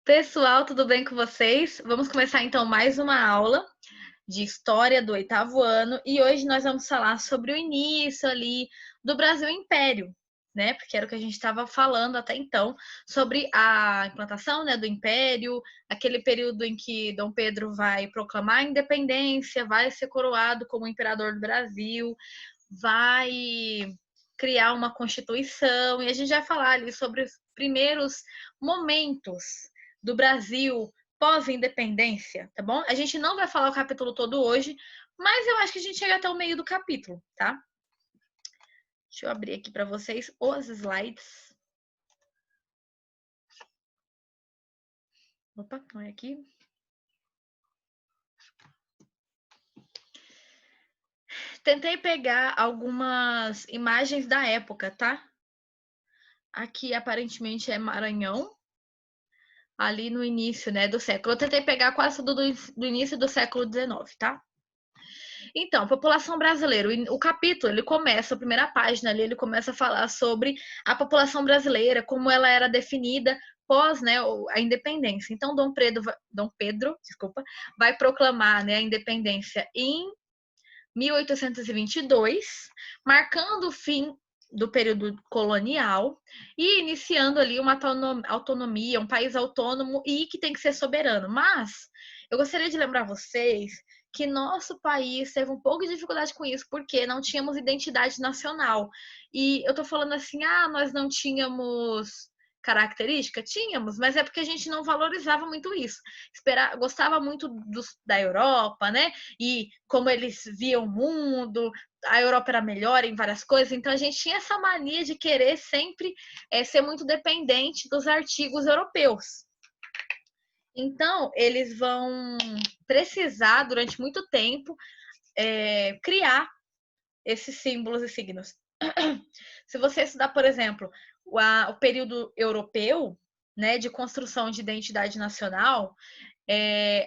Pessoal, tudo bem com vocês? Vamos começar então mais uma aula de história do oitavo ano e hoje nós vamos falar sobre o início ali do Brasil Império, né? Porque era o que a gente estava falando até então sobre a implantação, né, do Império, aquele período em que Dom Pedro vai proclamar a independência, vai ser coroado como imperador do Brasil, vai criar uma constituição e a gente vai falar ali sobre os primeiros momentos do Brasil pós-independência, tá bom? A gente não vai falar o capítulo todo hoje, mas eu acho que a gente chega até o meio do capítulo, tá? Deixa eu abrir aqui para vocês os slides. Opa, não é aqui. Tentei pegar algumas imagens da época, tá? Aqui aparentemente é Maranhão, ali no início, né, do século. Eu tentei pegar quase tudo do início do século XIX, tá? Então, população brasileira. O capítulo, ele começa, a primeira página ali, ele começa a falar sobre a população brasileira, como ela era definida pós, né, a independência. Então, Dom Pedro, desculpa, vai proclamar, né, a independência em 1822, marcando o fim do período colonial e iniciando ali uma autonomia, um país autônomo e que tem que ser soberano. Mas eu gostaria de lembrar vocês que nosso país teve um pouco de dificuldade com isso, porque não tínhamos identidade nacional. E eu tô falando assim, nós não tínhamos característica? Tínhamos, mas é porque a gente não valorizava muito isso. Gostava muito da Europa, né? E como eles viam o mundo, a Europa era melhor em várias coisas, então a gente tinha essa mania de querer sempre ser muito dependente dos artigos europeus. Então, eles vão precisar, durante muito tempo, criar esses símbolos e signos. Se você estudar, por exemplo, o período europeu, né, de construção de identidade nacional,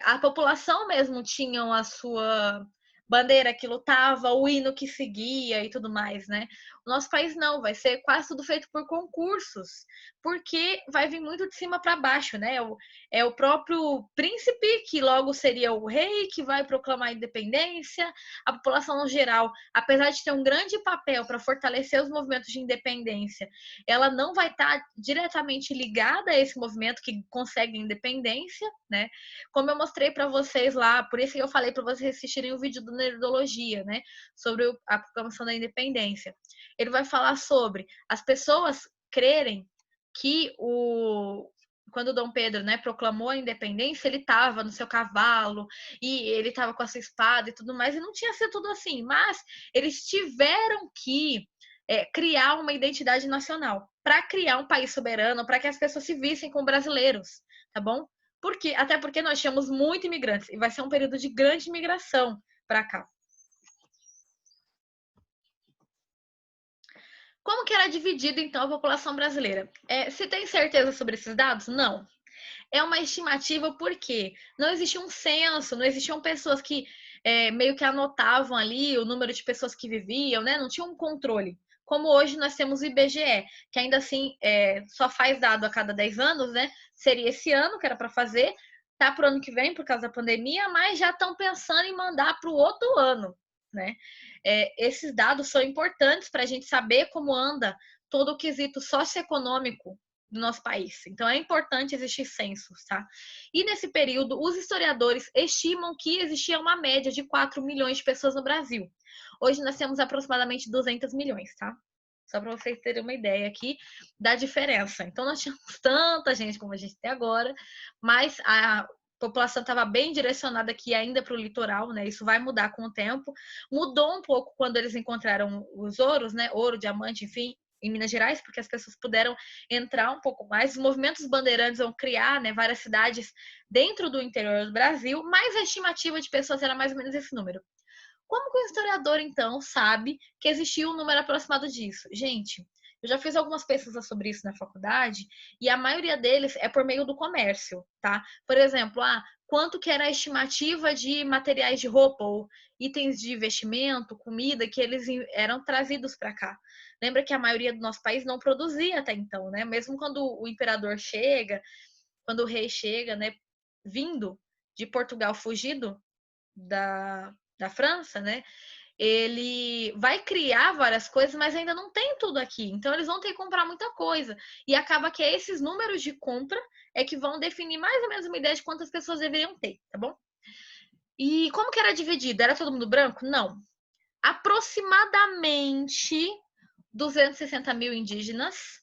a população mesmo tinha a sua bandeira que lutava, o hino que seguia e tudo mais, né? O nosso país não, vai ser quase tudo feito por concursos, porque vai vir muito de cima para baixo, né? É o próprio príncipe, que logo seria o rei, que vai proclamar a independência, a população no geral, apesar de ter um grande papel para fortalecer os movimentos de independência, ela não vai estar diretamente ligada a esse movimento que consegue independência, né? Como eu mostrei para vocês lá, por isso que eu falei para vocês assistirem o vídeo do Nerdologia, né, sobre a proclamação da independência. Ele vai falar sobre as pessoas crerem que quando o Dom Pedro, né, proclamou a independência, ele estava no seu cavalo e ele estava com a sua espada e tudo mais, e não tinha sido tudo assim, mas eles tiveram que criar uma identidade nacional para criar um país soberano, para que as pessoas se vissem como brasileiros, tá bom? Até porque nós tínhamos muitos imigrantes e vai ser um período de grande imigração para cá. Como que era dividida, então, a população brasileira? Se tem certeza sobre esses dados? Não. É uma estimativa porque não existia um censo, não existiam pessoas que meio que anotavam ali o número de pessoas que viviam, né? Não tinha um controle. Como hoje nós temos o IBGE, que ainda assim só faz dado a cada 10 anos, né? Seria esse ano que era para fazer, tá para o ano que vem por causa da pandemia, mas já estão pensando em mandar para o outro ano, né? Esses dados são importantes para a gente saber como anda todo o quesito socioeconômico do nosso país. Então é importante existir censos, tá? E nesse período, os historiadores estimam que existia uma média de 4 milhões de pessoas no Brasil. Hoje nós temos aproximadamente 200 milhões, tá? Só para vocês terem uma ideia aqui da diferença. Então nós tínhamos tanta gente como a gente tem agora, mas a população estava bem direcionada aqui ainda para o litoral, né? Isso vai mudar com o tempo. Mudou um pouco quando eles encontraram os ouros, né? Ouro, diamante, enfim, em Minas Gerais, porque as pessoas puderam entrar um pouco mais. Os movimentos bandeirantes vão criar, né, várias cidades dentro do interior do Brasil, mas a estimativa de pessoas era mais ou menos esse número. Como que o historiador, então, sabe que existia um número aproximado disso? Gente, eu já fiz algumas pesquisas sobre isso na faculdade e a maioria deles é por meio do comércio, tá? Por exemplo, quanto que era a estimativa de materiais de roupa ou itens de investimento, comida que eles eram trazidos para cá. Lembra que a maioria do nosso país não produzia até então, né? Mesmo quando o imperador chega, quando o rei chega, né, vindo de Portugal, fugido da França, né, ele vai criar várias coisas, mas ainda não tem tudo aqui. Então, eles vão ter que comprar muita coisa. E acaba que esses números de compra é que vão definir mais ou menos uma ideia de quantas pessoas deveriam ter, tá bom? E como que era dividido? Era todo mundo branco? Não. Aproximadamente 260 mil indígenas,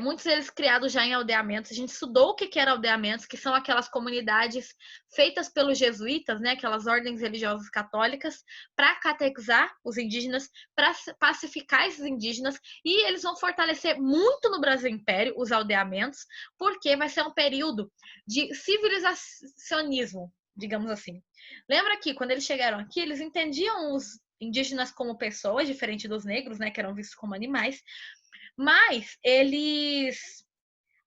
muitos deles criados já em aldeamentos. A gente estudou o que era aldeamentos, que são aquelas comunidades feitas pelos jesuítas, né, aquelas ordens religiosas católicas, para catequizar os indígenas, para pacificar esses indígenas, e eles vão fortalecer muito no Brasil Império os aldeamentos, porque vai ser um período de civilizacionismo, digamos assim. Lembra que quando eles chegaram aqui, eles entendiam os indígenas como pessoas, diferente dos negros, né, que eram vistos como animais, mas eles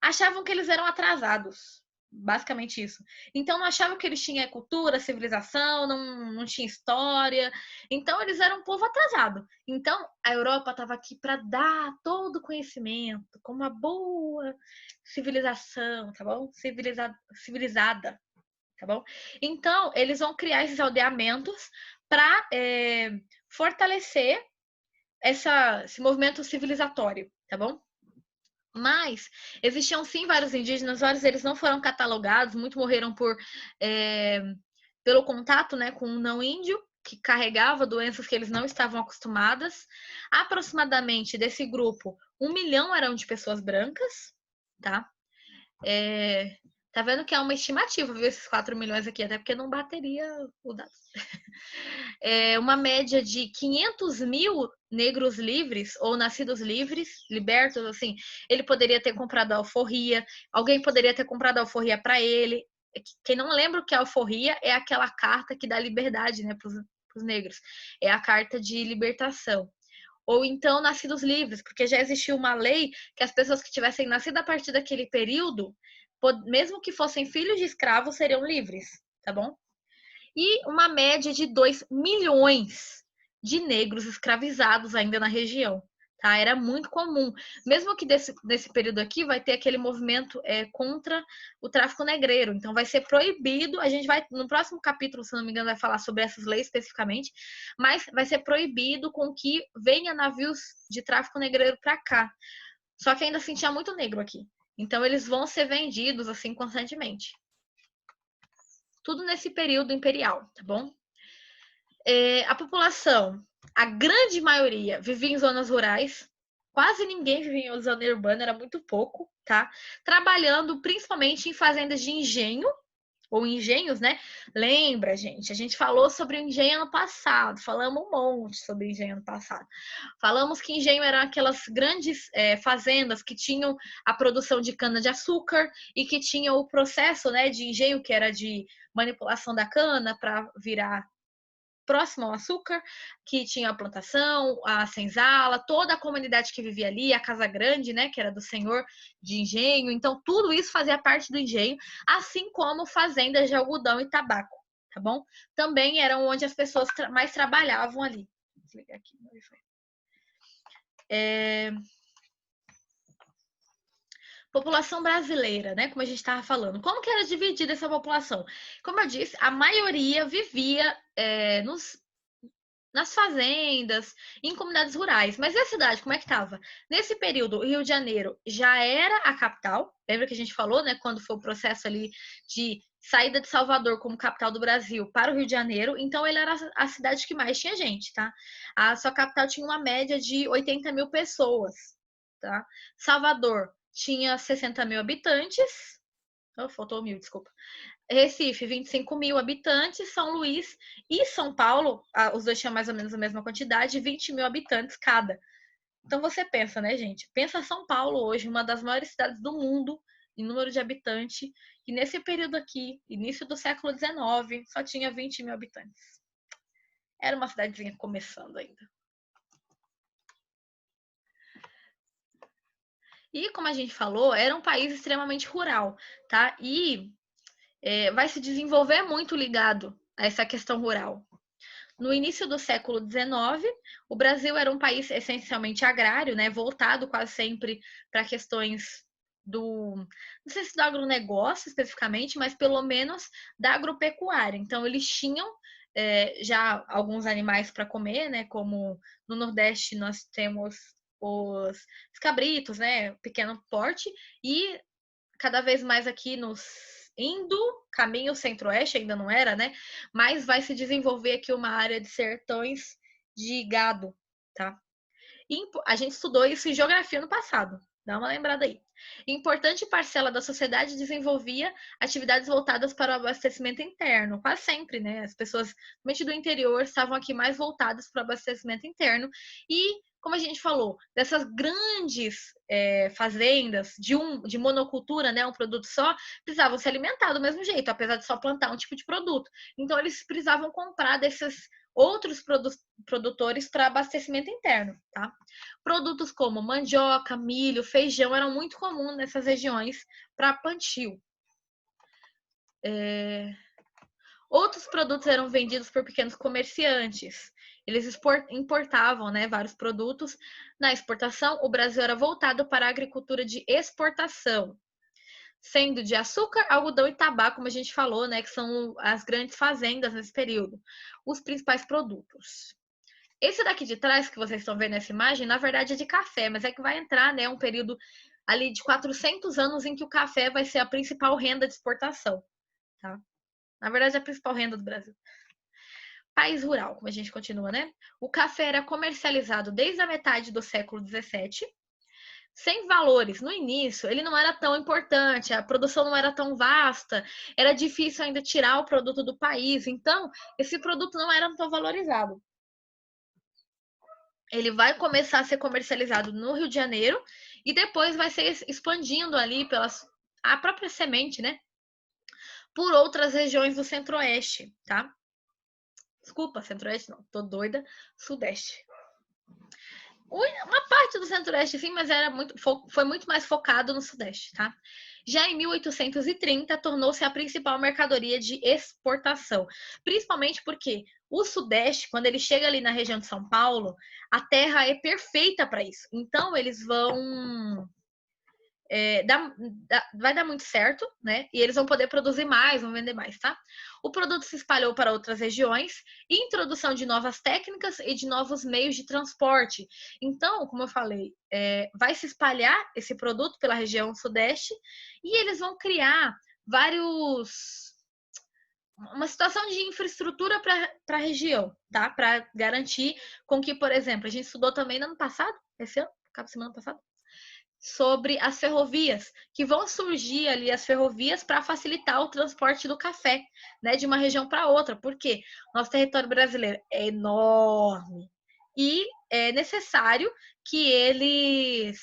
achavam que eles eram atrasados. Basicamente isso. Então não achavam que eles tinham cultura, civilização, não tinha história. Então eles eram um povo atrasado. Então a Europa estava aqui para dar todo o conhecimento, como uma boa civilização, tá bom? Civilizada, tá bom? Então eles vão criar esses aldeamentos para fortalecer esse movimento civilizatório, tá bom? Mas existiam sim vários indígenas, vários deles não foram catalogados, muitos morreram pelo contato, né, com um não índio, que carregava doenças que eles não estavam acostumadas. Aproximadamente desse grupo, 1 milhão eram de pessoas brancas, tá? Tá vendo que é uma estimativa, viu, esses 4 milhões aqui, até porque não bateria o dado. Uma média de 500 mil negros livres ou nascidos livres, libertos, assim, ele poderia ter comprado a alforria, alguém poderia ter comprado a alforria para ele. Quem não lembra o que é alforria é aquela carta que dá liberdade, né, para os negros. É a carta de libertação. Ou então nascidos livres, porque já existia uma lei que as pessoas que tivessem nascido a partir daquele período, mesmo que fossem filhos de escravos, seriam livres, tá bom? E uma média de 2 milhões de negros escravizados ainda na região. Tá? Era muito comum. Mesmo que nesse período aqui vai ter aquele movimento contra o tráfico negreiro. Então vai ser proibido. A gente vai, no próximo capítulo, se não me engano, vai falar sobre essas leis especificamente, mas vai ser proibido com que venha navios de tráfico negreiro para cá. Só que ainda assim tinha muito negro aqui. Então eles vão ser vendidos assim constantemente. Tudo nesse período imperial, tá bom? A população, a grande maioria, vivia em zonas rurais. Quase ninguém vivia em zona urbana, era muito pouco, tá? Trabalhando principalmente em fazendas de engenho, ou engenhos, né? Lembra, gente? A gente falou sobre o engenho ano passado, falamos um monte sobre o engenho ano passado. Falamos que engenho eram aquelas grandes fazendas que tinham a produção de cana-de-açúcar e que tinham o processo, né, de engenho, que era de manipulação da cana para virar próximo ao açúcar, que tinha a plantação, a senzala, toda a comunidade que vivia ali, a Casa Grande, né, que era do senhor de engenho. Então, tudo isso fazia parte do engenho, assim como fazendas de algodão e tabaco, tá bom? Também eram onde as pessoas mais trabalhavam ali. Vou desligar aqui. População brasileira, né? Como a gente estava falando. Como que era dividida essa população? Como eu disse, a maioria vivia nas fazendas, em comunidades rurais. Mas e a cidade, como é que estava? Nesse período, o Rio de Janeiro já era a capital. Lembra que a gente falou, né? Quando foi o processo ali de saída de Salvador como capital do Brasil para o Rio de Janeiro. Então, ele era a cidade que mais tinha gente, tá? A sua capital tinha uma média de 80 mil pessoas, tá? Salvador tinha 60 mil habitantes. Oh, faltou 1.000, desculpa. Recife, 25 mil habitantes. São Luís e São Paulo, os dois tinham mais ou menos a mesma quantidade, 20 mil habitantes cada. Então você pensa, né, gente? Pensa São Paulo hoje, uma das maiores cidades do mundo em número de habitantes, e nesse período aqui, início do século XIX, só tinha 20 mil habitantes. Era uma cidadezinha começando ainda. E, como a gente falou, era um país extremamente rural, tá? E vai se desenvolver muito ligado a essa questão rural. No início do século XIX, o Brasil era um país essencialmente agrário, né? Voltado quase sempre para questões não sei se do agronegócio especificamente, mas pelo menos da agropecuária. Então, eles tinham já alguns animais para comer, né? Como no Nordeste nós temos os cabritos, né? Pequeno porte, e cada vez mais aqui nos indo caminho centro-oeste, ainda não era, né? Mas vai se desenvolver aqui uma área de sertões de gado, tá? A gente estudou isso em geografia no passado. Dá uma lembrada aí. Importante parcela da sociedade desenvolvia atividades voltadas para o abastecimento interno. Quase sempre, né? As pessoas, principalmente do interior, estavam aqui mais voltadas para o abastecimento interno. E, como a gente falou, dessas grandes fazendas de monocultura, né? Um produto só, precisavam se alimentar do mesmo jeito, apesar de só plantar um tipo de produto. Então, eles precisavam comprar desses outros produtores para abastecimento interno, tá? Produtos como mandioca, milho, feijão eram muito comuns nessas regiões para plantio. Outros produtos eram vendidos por pequenos comerciantes. Eles importavam, né, vários produtos. Na exportação, o Brasil era voltado para a agricultura de exportação, sendo de açúcar, algodão e tabaco, como a gente falou, né, que são as grandes fazendas nesse período, os principais produtos. Esse daqui de trás, que vocês estão vendo nessa imagem, na verdade é de café, mas é que vai entrar, né, um período ali de 400 anos em que o café vai ser a principal renda de exportação, tá? Na verdade, é a principal renda do Brasil. País rural, como a gente continua, né? O café era comercializado desde a metade do século XVII, sem valores. No início, ele não era tão importante, a produção não era tão vasta, era difícil ainda tirar o produto do país, então esse produto não era tão valorizado. Ele vai começar a ser comercializado no Rio de Janeiro e depois vai ser expandindo ali a própria semente, né? Por outras regiões do Centro-Oeste, tá? Desculpa, Centro-Oeste não, tô doida. Sudeste. Uma parte do Centro-Oeste, sim, mas foi muito mais focado no Sudeste, tá? Já em 1830, tornou-se a principal mercadoria de exportação, principalmente porque o Sudeste, quando ele chega ali na região de São Paulo, a terra é perfeita para isso. Então, eles vão vai dar muito certo, né? E eles vão poder produzir mais, vão vender mais, tá? O produto se espalhou para outras regiões, introdução de novas técnicas e de novos meios de transporte. Então, como eu falei, vai se espalhar esse produto pela região sudeste e eles vão criar uma situação de infraestrutura para a região, tá? Para garantir com que, por exemplo, a gente estudou também no ano passado, esse ano, semana passada, sobre as ferrovias, que vão surgir ali as ferrovias para facilitar o transporte do café, né, de uma região para outra, porque nosso território brasileiro é enorme e é necessário que eles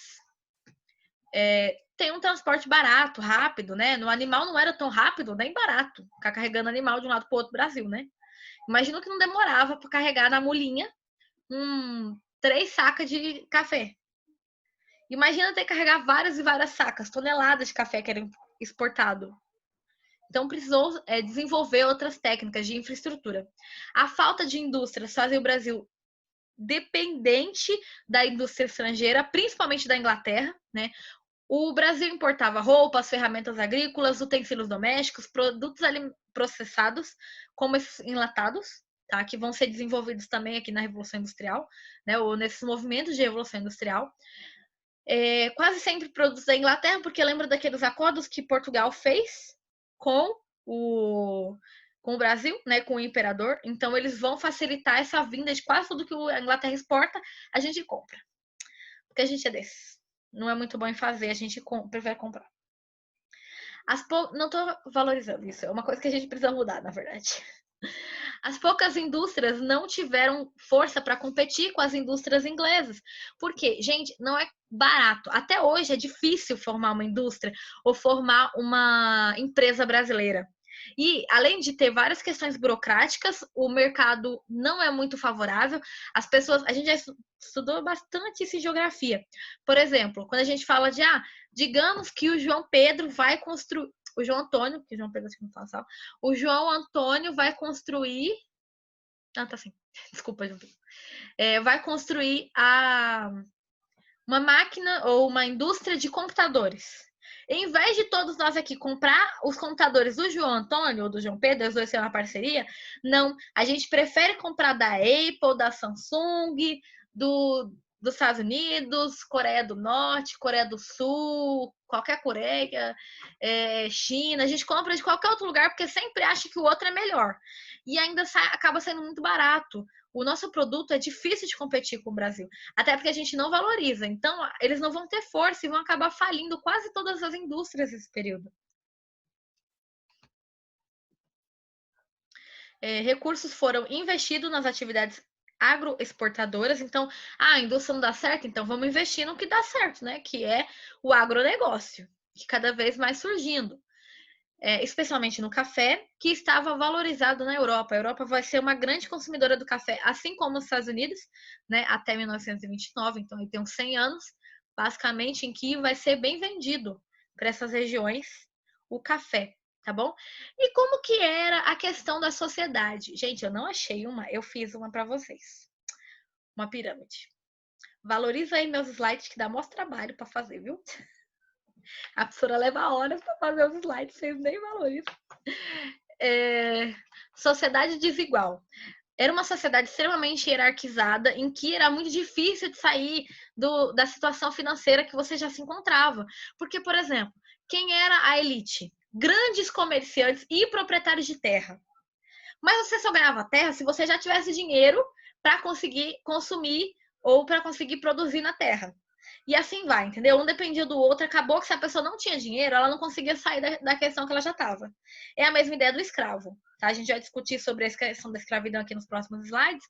tenham um transporte barato, rápido, né? No animal não era tão rápido nem barato ficar carregando animal de um lado para o outro do Brasil, né? Imagina que não demorava para carregar na mulinha 3 sacas de café. Imagina ter que carregar várias e várias sacas, toneladas de café que era exportado. Então, precisou desenvolver outras técnicas de infraestrutura. A falta de indústrias fazia o Brasil dependente da indústria estrangeira, principalmente da Inglaterra, né? O Brasil importava roupas, ferramentas agrícolas, utensílios domésticos, produtos processados, como esses enlatados, tá? Que vão ser desenvolvidos também aqui na Revolução Industrial, né? Ou nesses movimentos de Revolução Industrial. Quase sempre produtos da Inglaterra, porque lembra daqueles acordos que Portugal fez com o Brasil, né, com o imperador. Então, eles vão facilitar essa vinda de quase tudo que a Inglaterra exporta, a gente compra. Porque a gente é desses. Não é muito bom em fazer, a gente prefere comprar. Não estou valorizando isso, é uma coisa que a gente precisa mudar, na verdade. As poucas indústrias não tiveram força para competir com as indústrias inglesas. Porque, gente, não é barato. Até hoje é difícil formar uma indústria ou formar uma empresa brasileira. E, além de ter várias questões burocráticas, o mercado não é muito favorável. As pessoas. A gente já estudou bastante isso em geografia. Por exemplo, quando a gente fala digamos que o João Pedro vai construir. O João Antônio, que o João Pedro acho que não fala, o João Antônio vai construir. Ah, tá sim. Desculpa, João Pedro. Vai construir uma máquina ou uma indústria de computadores. Em vez de todos nós aqui comprar os computadores do João Antônio ou do João Pedro, os dois têm uma parceria, não. A gente prefere comprar da Apple, da Samsung, dos Estados Unidos, Coreia do Norte, Coreia do Sul, qualquer Coreia, China. A gente compra de qualquer outro lugar porque sempre acha que o outro é melhor. E ainda acaba sendo muito barato. O nosso produto é difícil de competir com o Brasil, até porque a gente não valoriza. Então, eles não vão ter força e vão acabar falindo quase todas as indústrias nesse período. Recursos foram investidos nas atividades agroexportadoras. Então, a indústria não dá certo, então vamos investir no que dá certo, né? Que é o agronegócio, que cada vez mais surgindo. Especialmente no café, que estava valorizado na Europa. A Europa vai ser uma grande consumidora do café, assim como os Estados Unidos, né, até 1929, então aí tem uns 100 anos, basicamente, em que vai ser bem vendido para essas regiões o café, tá bom? E como que era a questão da sociedade? Gente, eu não achei uma, eu fiz uma para vocês. Uma pirâmide. Valoriza aí meus slides, que dá muito trabalho para fazer, viu? A professora leva horas para fazer os slides, vocês nem valorizam. Sociedade desigual. Era uma sociedade extremamente hierarquizada, em que era muito difícil de sair da situação financeira que você já se encontrava. Porque, por exemplo, quem era a elite? Grandes comerciantes e proprietários de terra. Mas você só ganhava terra se você já tivesse dinheiro para conseguir consumir ou para conseguir produzir na terra. E assim vai, entendeu? Um dependia do outro. Acabou que se a pessoa não tinha dinheiro, ela não conseguia sair da questão que ela já estava. É a mesma ideia do escravo. Tá? A gente vai discutir sobre a questão da escravidão aqui nos próximos slides.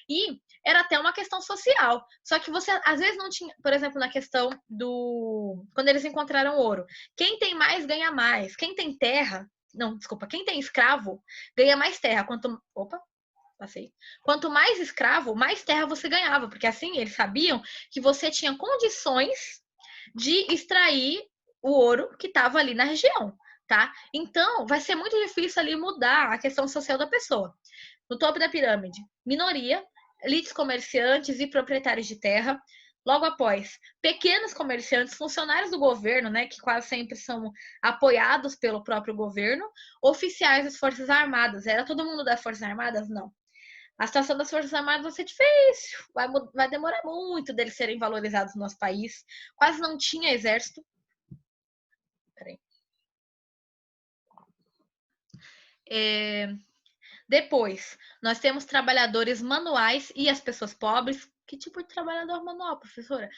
E era até uma questão social. Só que você, às vezes, não tinha... Por exemplo, na questão do... Quando eles encontraram ouro. Quem tem mais, ganha mais. Quem tem terra... Não, desculpa. Quem tem escravo, ganha mais terra. Quanto mais escravo, mais terra você ganhava, porque assim eles sabiam que você tinha condições de extrair o ouro que estava ali na região, tá? Então, vai ser muito difícil ali mudar a questão social da pessoa. No topo da pirâmide, minoria, elites comerciantes e proprietários de terra. Logo após, pequenos comerciantes, funcionários do governo, né, que quase sempre são apoiados pelo próprio governo, oficiais das Forças Armadas. Era todo mundo das Forças Armadas? Não. A situação das Forças Armadas vai ser difícil, vai demorar muito deles serem valorizados no nosso país. Quase não tinha exército. Peraí. Depois, nós temos trabalhadores manuais e as pessoas pobres. Que tipo de trabalhador manual, professora?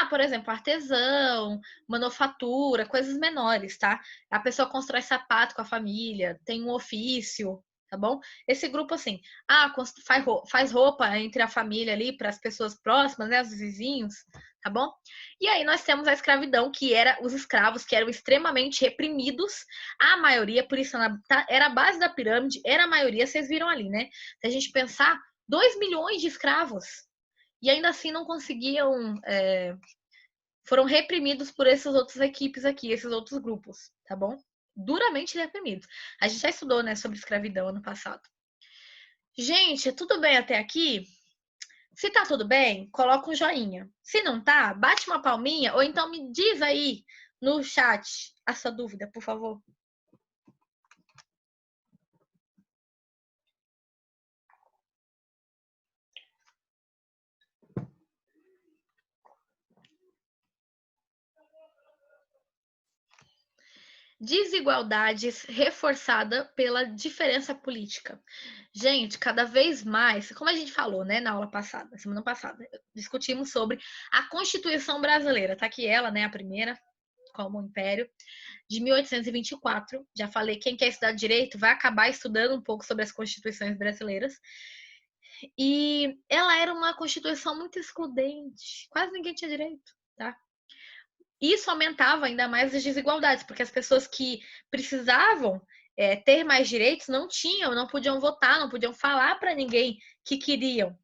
Por exemplo, artesão, manufatura, coisas menores, tá? A pessoa constrói sapato com a família, tem um ofício, tá bom? Esse grupo, assim, faz roupa entre a família ali, para as pessoas próximas, né? Os vizinhos, tá bom? E aí nós temos a escravidão, que era os escravos, que eram extremamente reprimidos, a maioria, por isso era a base da pirâmide, era a maioria, vocês viram ali, né? Se a gente pensar, 2 milhões de escravos, e ainda assim não conseguiam, foram reprimidos por essas outras equipes aqui, esses outros grupos, tá bom? Duramente reprimidos. A gente já estudou, né, sobre escravidão ano passado. Gente, tudo bem até aqui? Se tá tudo bem, coloca um joinha. Se não tá, bate uma palminha ou então me diz aí no chat a sua dúvida, por favor. Desigualdades reforçada pela diferença política. Gente, cada vez mais, como a gente falou, né, na aula passada, semana passada, discutimos sobre a Constituição brasileira. Tá aqui ela, né, a primeira, como Império, de 1824. Já falei, quem quer estudar direito vai acabar estudando um pouco sobre as constituições brasileiras. E ela era uma constituição muito excludente, quase ninguém tinha direito, tá? Isso aumentava ainda mais as desigualdades, porque as pessoas que precisavam ter mais direitos não tinham, não podiam votar, não podiam falar para ninguém que queriam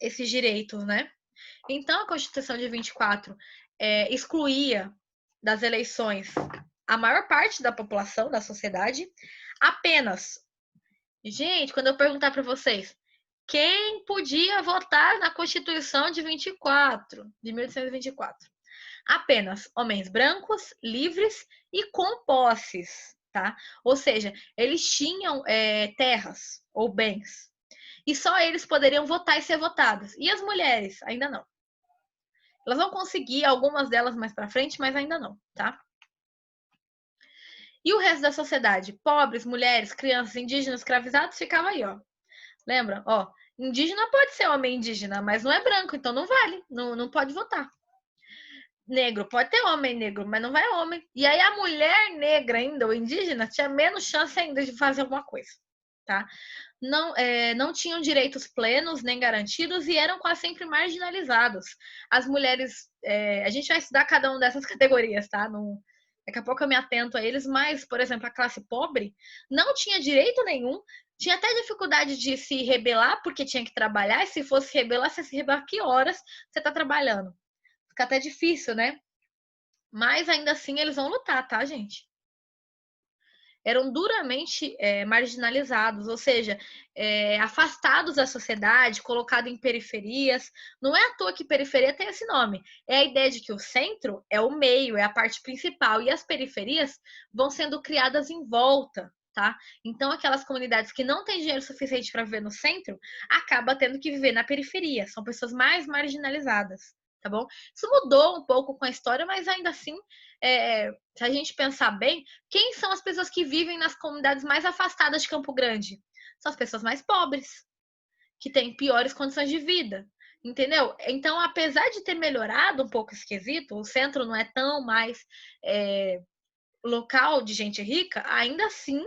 esses direitos, né? Então, a Constituição de 24 excluía das eleições a maior parte da população, da sociedade, apenas. Gente, quando eu perguntar para vocês, quem podia votar na Constituição de 24, de 1824? apenas homens brancos, livres e com posses, tá? Ou seja, eles tinham terras ou bens. E só eles poderiam votar e ser votadas. E as mulheres? Ainda não. Elas vão conseguir, algumas delas mais para frente, mas ainda não, tá? E o resto da sociedade? Pobres, mulheres, crianças, indígenas, escravizados, ficava aí, ó. Lembra? Ó, indígena pode ser homem indígena, mas não é branco, então não vale, não pode votar. Negro, pode ter homem negro, mas não vai homem. E aí a mulher negra ainda, ou indígena, tinha menos chance ainda de fazer alguma coisa, tá? Não tinham direitos plenos nem garantidos e eram quase sempre marginalizados. As mulheres, a gente vai estudar cada uma dessas categorias, tá? Daqui a pouco eu me atento a eles, mas, por exemplo, a classe pobre não tinha direito nenhum, tinha até dificuldade de se rebelar, porque tinha que trabalhar, e se fosse rebelar, você se rebelar, que horas você tá trabalhando? Fica até difícil, né? Mas ainda assim eles vão lutar, tá, gente? Eram duramente marginalizados, ou seja, afastados da sociedade, colocados em periferias. Não é à toa que periferia tem esse nome. É a ideia de que o centro é o meio, é a parte principal, e as periferias vão sendo criadas em volta. Tá? Então, aquelas comunidades que não têm dinheiro suficiente para viver no centro, acaba tendo que viver na periferia. São pessoas mais marginalizadas, tá bom? Isso mudou um pouco com a história, mas ainda assim, se a gente pensar bem, quem são as pessoas que vivem nas comunidades mais afastadas de Campo Grande? São as pessoas mais pobres, que têm piores condições de vida. Entendeu? Então, apesar de ter melhorado um pouco esse quesito, o centro não é tão mais local de gente rica, ainda assim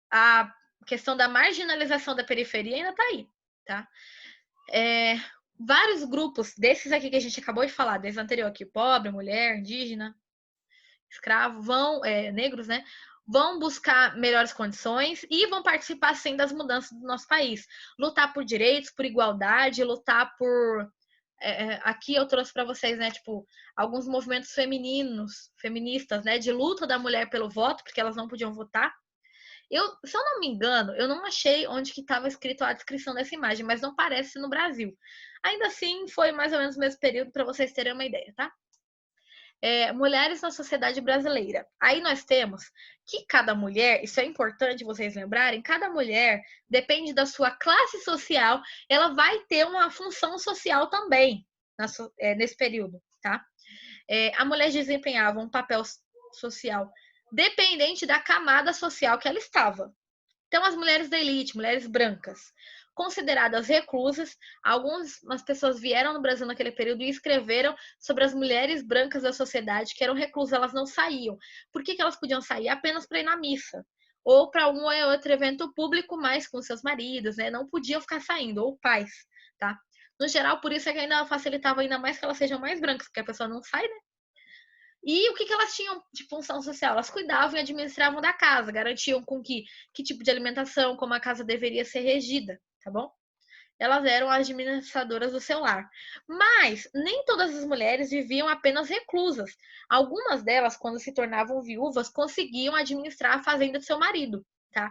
a questão da marginalização da periferia ainda está aí, tá? Vários grupos desses aqui que a gente acabou de falar, desde o anterior aqui, pobre, mulher, indígena, escravo, negros, né? Vão buscar melhores condições e vão participar, sim, das mudanças do nosso país. Lutar por direitos, por igualdade, lutar por... aqui eu trouxe para vocês, né, tipo, alguns movimentos feministas, né, de luta da mulher pelo voto, porque elas não podiam votar. Se eu não me engano, eu não achei onde que estava escrito a descrição dessa imagem, mas não parece no Brasil. Ainda assim, foi mais ou menos o mesmo período, para vocês terem uma ideia, tá? Mulheres na sociedade brasileira. Aí nós temos que cada mulher, isso é importante vocês lembrarem, cada mulher, depende da sua classe social, ela vai ter uma função social também nesse período, tá? A mulher desempenhava um papel social dependente da camada social que ela estava. Então, as mulheres da elite, mulheres brancas, consideradas reclusas, algumas pessoas vieram no Brasil naquele período e escreveram sobre as mulheres brancas da sociedade que eram reclusas, elas não saíam. Por que elas podiam sair? Apenas para ir na missa. Ou para um ou outro evento público, mais com seus maridos, né? Não podiam ficar saindo, ou pais, tá? No geral, por isso é que ainda facilitava ainda mais que elas sejam mais brancas, porque a pessoa não sai, né? E o que elas tinham de função social? Elas cuidavam e administravam da casa, garantiam com que tipo de alimentação, como a casa deveria ser regida, tá bom? Elas eram administradoras do seu lar. Mas nem todas as mulheres viviam apenas reclusas. Algumas delas, quando se tornavam viúvas, conseguiam administrar a fazenda do seu marido, tá?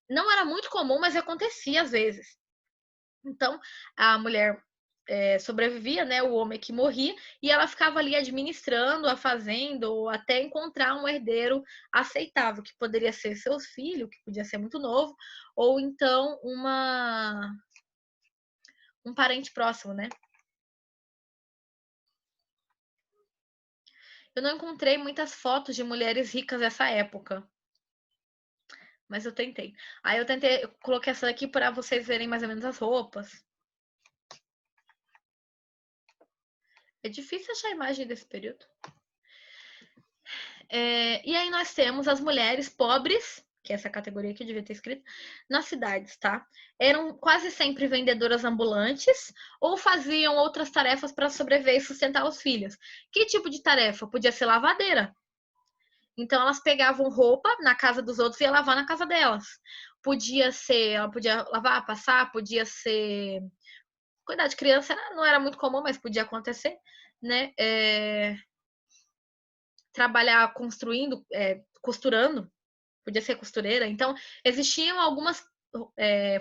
Não era muito comum, mas acontecia às vezes. Então, a mulher sobrevivia, né? O homem que morria, e ela ficava ali administrando a fazenda, ou até encontrar um herdeiro aceitável, que poderia ser seus filhos, que podia ser muito novo, ou então um parente próximo, né? Eu não encontrei muitas fotos de mulheres ricas dessa época, mas eu tentei. Aí eu coloquei essa daqui para vocês verem mais ou menos as roupas. É difícil achar a imagem desse período. E aí nós temos as mulheres pobres, que é essa categoria que eu devia ter escrito, nas cidades, tá? Eram quase sempre vendedoras ambulantes ou faziam outras tarefas para sobreviver e sustentar os filhos. Que tipo de tarefa? Podia ser lavadeira. Então elas pegavam roupa na casa dos outros e ia lavar na casa delas. Ela podia lavar, passar, podia ser cuidar de criança, não era muito comum, mas podia acontecer, né? Trabalhar construindo, costurando, podia ser costureira. Então, existiam algumas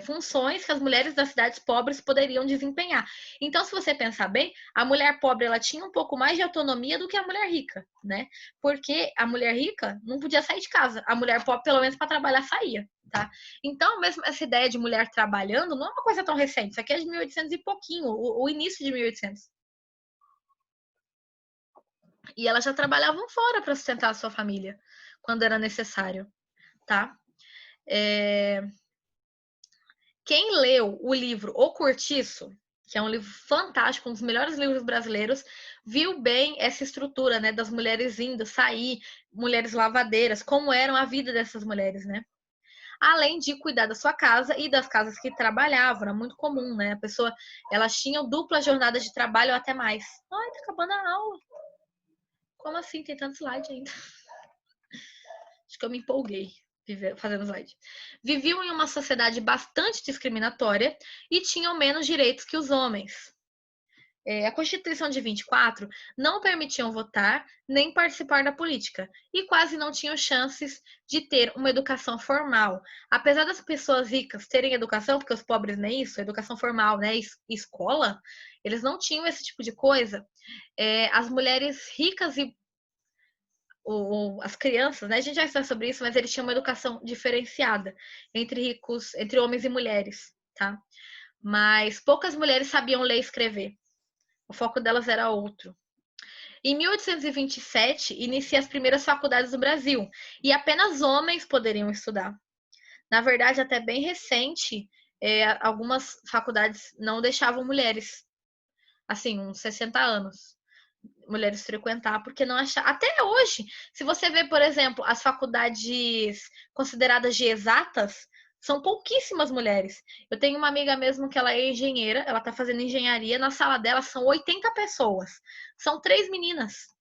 funções que as mulheres das cidades pobres poderiam desempenhar. Então, se você pensar bem, a mulher pobre ela tinha um pouco mais de autonomia do que a mulher rica, né? Porque a mulher rica não podia sair de casa, a mulher pobre, pelo menos para trabalhar, saía, tá? Então, mesmo essa ideia de mulher trabalhando não é uma coisa tão recente, isso aqui é de 1800 e pouquinho, o início de 1800. E elas já trabalhavam fora para sustentar a sua família, quando era necessário, tá? Quem leu o livro O Cortiço, que é um livro fantástico, um dos melhores livros brasileiros, viu bem essa estrutura, né, das mulheres indo, sair, mulheres lavadeiras, como eram a vida dessas mulheres, né? Além de cuidar da sua casa e das casas que trabalhavam, era muito comum, né? A pessoa, elas tinham dupla jornada de trabalho ou até mais. Ai, tá acabando a aula. Como assim? Tem tanto slide ainda. Acho que eu me empolguei fazendo slide. Viviam em uma sociedade bastante discriminatória e tinham menos direitos que os homens. A Constituição de 24 não permitiam votar nem participar da política e quase não tinham chances de ter uma educação formal. Apesar das pessoas ricas terem educação, porque os pobres nem isso, educação formal, né, escola, eles não tinham esse tipo de coisa. As mulheres ricas e as crianças, né? A gente já está sobre isso, mas eles tinham uma educação diferenciada entre ricos, entre homens e mulheres, tá? Mas poucas mulheres sabiam ler e escrever. O foco delas era outro. Em 1827, inicia as primeiras faculdades do Brasil e apenas homens poderiam estudar. Na verdade, até bem recente, algumas faculdades não deixavam mulheres, assim, uns 60 anos, mulheres frequentar, porque não achar. Até hoje, se você vê, por exemplo, as faculdades consideradas de exatas, são pouquíssimas mulheres. Eu tenho uma amiga mesmo que ela é engenheira, ela tá fazendo engenharia, na sala dela são 80 pessoas. São 3 meninas.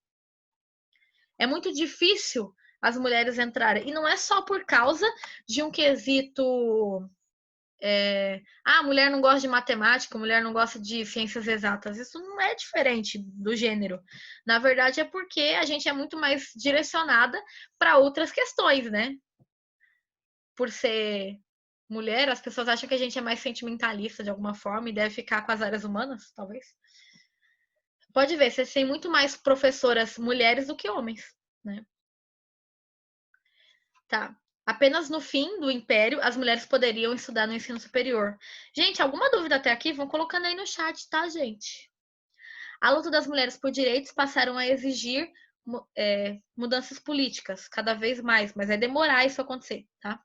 É muito difícil as mulheres entrarem. E não é só por causa de um quesito a mulher não gosta de matemática, a mulher não gosta de ciências exatas. Isso não é diferente do gênero. Na verdade, é porque a gente é muito mais direcionada para outras questões, né? Por ser mulher, as pessoas acham que a gente é mais sentimentalista de alguma forma e deve ficar com as áreas humanas, talvez. Pode ver, vocês têm muito mais professoras mulheres do que homens, né? Tá. Apenas no fim do Império as mulheres poderiam estudar no ensino superior. Gente, alguma dúvida até aqui? Vão colocando aí no chat, tá, gente? A luta das mulheres por direitos passaram a exigir mudanças políticas cada vez mais, mas vai demorar isso acontecer, tá?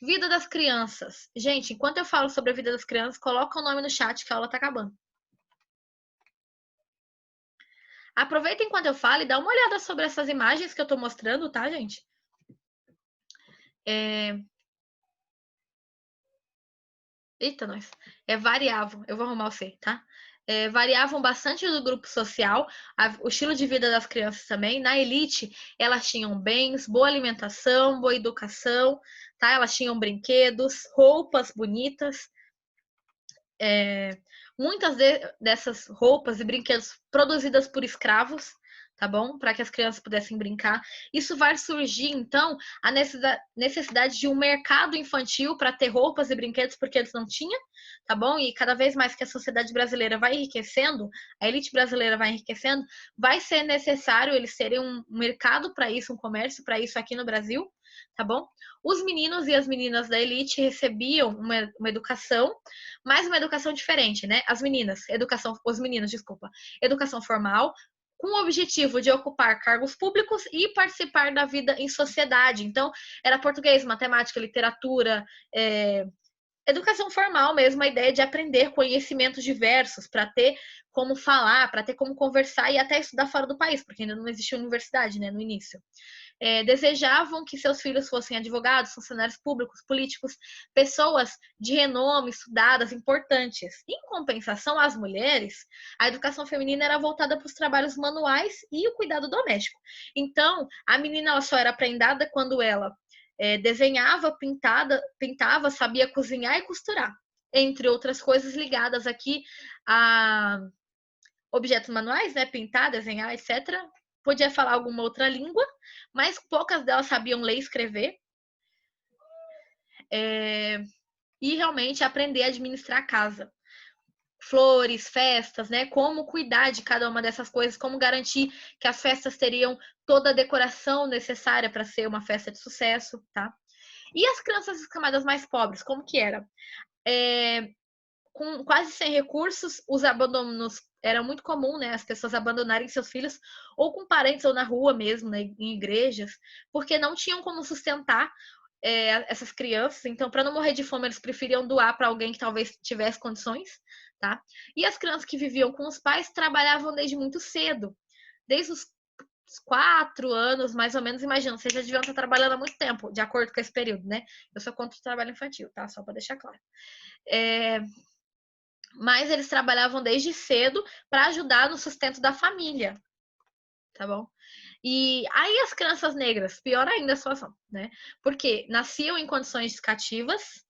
Vida das crianças. Gente, enquanto eu falo sobre a vida das crianças, coloca o nome no chat que a aula tá acabando. Aproveita enquanto eu falo e dá uma olhada sobre essas imagens que eu tô mostrando, tá, gente? Eita, nós. Variável. Eu vou arrumar o C, tá? Variavam bastante do grupo social, o estilo de vida das crianças também. Na elite, elas tinham bens, boa alimentação, boa educação, tá? Elas tinham brinquedos, roupas bonitas. Muitas dessas roupas e brinquedos produzidas por escravos, tá bom? Para que as crianças pudessem brincar. Isso vai surgir, então, a necessidade de um mercado infantil para ter roupas e brinquedos, porque eles não tinham, tá bom? E cada vez mais que a sociedade brasileira vai enriquecendo, a elite brasileira vai enriquecendo, vai ser necessário eles terem um mercado para isso, um comércio para isso aqui no Brasil, tá bom? Os meninos e as meninas da elite recebiam uma educação, mas uma educação diferente, né? Os meninos, desculpa, educação formal, com o objetivo de ocupar cargos públicos e participar da vida em sociedade. Então, era português, matemática, literatura, educação formal mesmo, a ideia de aprender conhecimentos diversos para ter como falar, para ter como conversar e até estudar fora do país, porque ainda não existia universidade, né, no início. Desejavam que seus filhos fossem advogados, funcionários públicos, políticos, pessoas de renome, estudadas, importantes. Em compensação, as mulheres, a educação feminina era voltada para os trabalhos manuais e o cuidado doméstico. Então, a menina ela só era aprendada quando ela desenhava, pintava, sabia cozinhar e costurar, entre outras coisas ligadas aqui a objetos manuais, né? Pintar, desenhar, etc. Podia falar alguma outra língua, mas poucas delas sabiam ler e escrever. e realmente aprender a administrar a casa. Flores, festas, né? Como cuidar de cada uma dessas coisas, como garantir que as festas teriam toda a decoração necessária para ser uma festa de sucesso, tá? E as crianças das camadas mais pobres, como que era? Com quase sem recursos, os abandonos era muito comum, né? As pessoas abandonarem seus filhos ou com parentes ou na rua mesmo, né? Em igrejas, porque não tinham como sustentar essas crianças. Então, para não morrer de fome, eles preferiam doar para alguém que talvez tivesse condições, tá? E as crianças que viviam com os pais trabalhavam desde muito cedo, desde os 4 anos, mais ou menos. Imagina, vocês já deviam estar trabalhando há muito tempo, de acordo com esse período, né? Eu sou contra o trabalho infantil, tá? Só para deixar claro. Mas eles trabalhavam desde cedo para ajudar no sustento da família, tá bom? E aí as crianças negras, pior ainda a situação, né? Porque nasciam em condições cativas,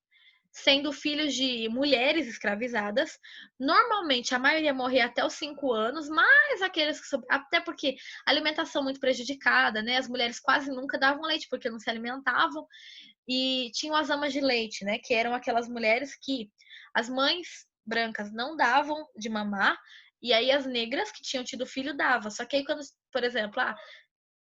sendo filhos de mulheres escravizadas. Normalmente a maioria morria até os 5 anos, mas aqueles que até porque alimentação muito prejudicada, né? As mulheres quase nunca davam leite porque não se alimentavam. E tinham as amas de leite, né? Que eram aquelas mulheres que as mães brancas não davam de mamar, e aí as negras que tinham tido filho davam. Só que aí quando, por exemplo,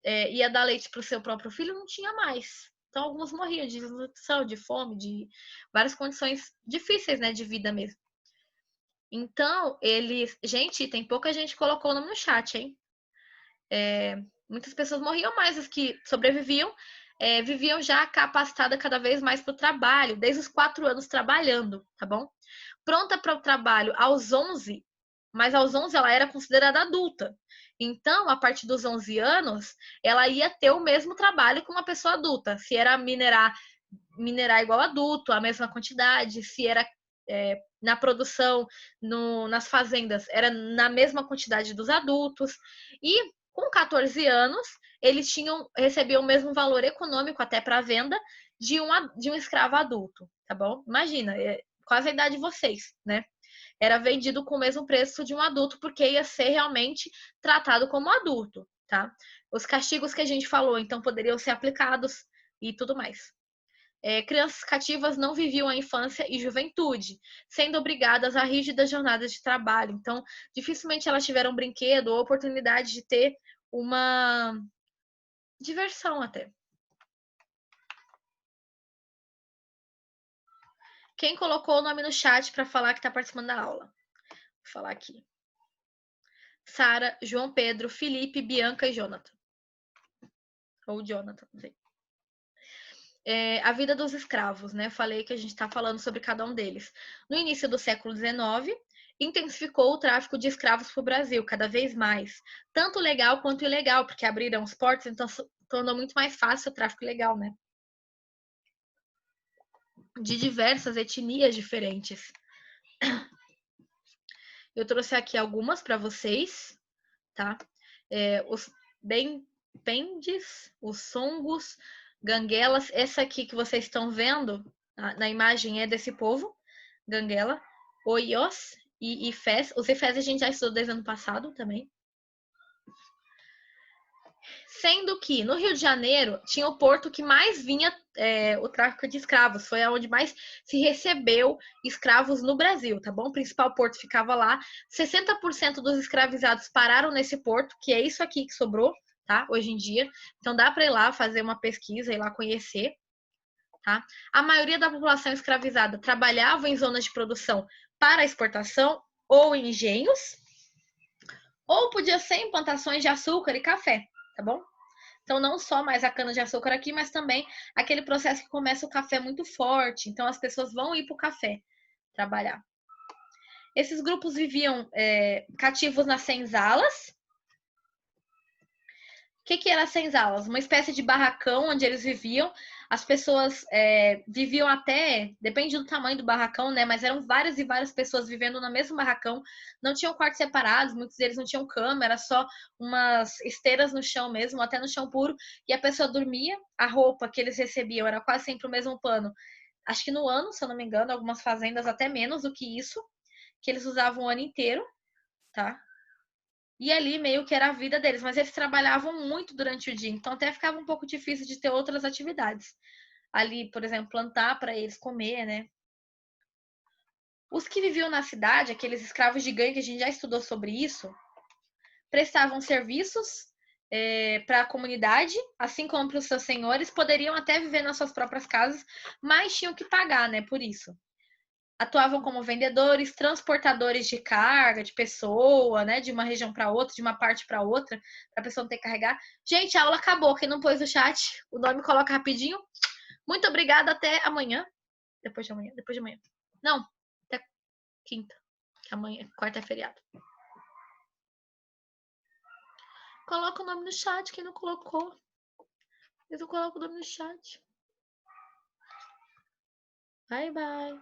ia dar leite para o seu próprio filho, não tinha mais. Então alguns morriam de desnutrição, de fome, de várias condições difíceis, né, de vida mesmo. Então, eles. Gente, tem pouca gente que colocou o nome no chat, hein? Muitas pessoas morriam, mas as que sobreviviam viviam já capacitada cada vez mais para o trabalho, desde os 4 anos trabalhando, tá bom? Pronta para o trabalho aos 11, mas aos 11 ela era considerada adulta. Então, a partir dos 11 anos, ela ia ter o mesmo trabalho que uma pessoa adulta. Se era minerar igual adulto, a mesma quantidade, se era na produção, nas fazendas, era na mesma quantidade dos adultos. E com 14 anos, eles recebiam o mesmo valor econômico até para a venda de um escravo adulto, tá bom? Imagina, quase a idade de vocês, né? Era vendido com o mesmo preço de um adulto, porque ia ser realmente tratado como adulto, tá? Os castigos que a gente falou, então, poderiam ser aplicados e tudo mais. Crianças cativas não viviam a infância e juventude, sendo obrigadas a rígidas jornadas de trabalho. Então, dificilmente elas tiveram brinquedo ou oportunidade de ter uma diversão até. Quem colocou o nome no chat para falar que está participando da aula? Vou falar aqui. Sara, João Pedro, Felipe, Bianca e Jonathan. Ou Jonathan, não sei. A vida dos escravos, né? Falei que a gente está falando sobre cada um deles. No início do século XIX, intensificou o tráfico de escravos para o Brasil, cada vez mais. Tanto legal quanto ilegal, porque abriram os portos, então tornou muito mais fácil o tráfico legal, né? De diversas etnias diferentes. Eu trouxe aqui algumas para vocês, tá? Os Pendes, os Songos, Ganguelas. Essa aqui que vocês estão vendo na imagem é desse povo, Ganguela, Oiós e Ifés. Os Ifés a gente já estudou desde o ano passado também. Sendo que no Rio de Janeiro tinha o porto que mais vinha o tráfico de escravos. Foi onde mais se recebeu escravos no Brasil, tá bom? O principal porto ficava lá. 60% dos escravizados pararam nesse porto, que é isso aqui que sobrou, tá? Hoje em dia. Então dá para ir lá fazer uma pesquisa, ir lá conhecer, tá? A maioria da população escravizada trabalhava em zonas de produção para exportação ou em engenhos, ou podia ser em plantações de açúcar e café, tá bom? Então, não só mais a cana-de-açúcar aqui, mas também aquele processo que começa o café muito forte. Então, as pessoas vão ir para o café trabalhar. Esses grupos viviam cativos nas senzalas. O que era senzalas? Uma espécie de barracão onde eles viviam. As pessoas viviam até, depende do tamanho do barracão, né? Mas eram várias e várias pessoas vivendo no mesmo barracão. Não tinham quartos separados, muitos deles não tinham cama, era só umas esteiras no chão mesmo, até no chão puro. E a pessoa dormia, a roupa que eles recebiam era quase sempre o mesmo pano. Acho que no ano, se eu não me engano, algumas fazendas até menos do que isso, que eles usavam o ano inteiro, tá? E ali meio que era a vida deles, mas eles trabalhavam muito durante o dia, então até ficava um pouco difícil de ter outras atividades. Ali, por exemplo, plantar para eles comer, né? Os que viviam na cidade, aqueles escravos de gangue, que a gente já estudou sobre isso, prestavam serviços para a comunidade, assim como para os seus senhores, poderiam até viver nas suas próprias casas, mas tinham que pagar, né, por isso. Atuavam como vendedores, transportadores de carga, de pessoa, né, de uma região para outra, de uma parte para outra, para a pessoa não ter que carregar. Gente, a aula acabou. Quem não pôs no chat, o nome coloca rapidinho. Muito obrigada, até amanhã. Depois de amanhã, depois de amanhã. Não, até quinta, que amanhã, quarta é feriado. Coloca o nome no chat, quem não colocou. Eu coloco o nome no chat. Bye, bye.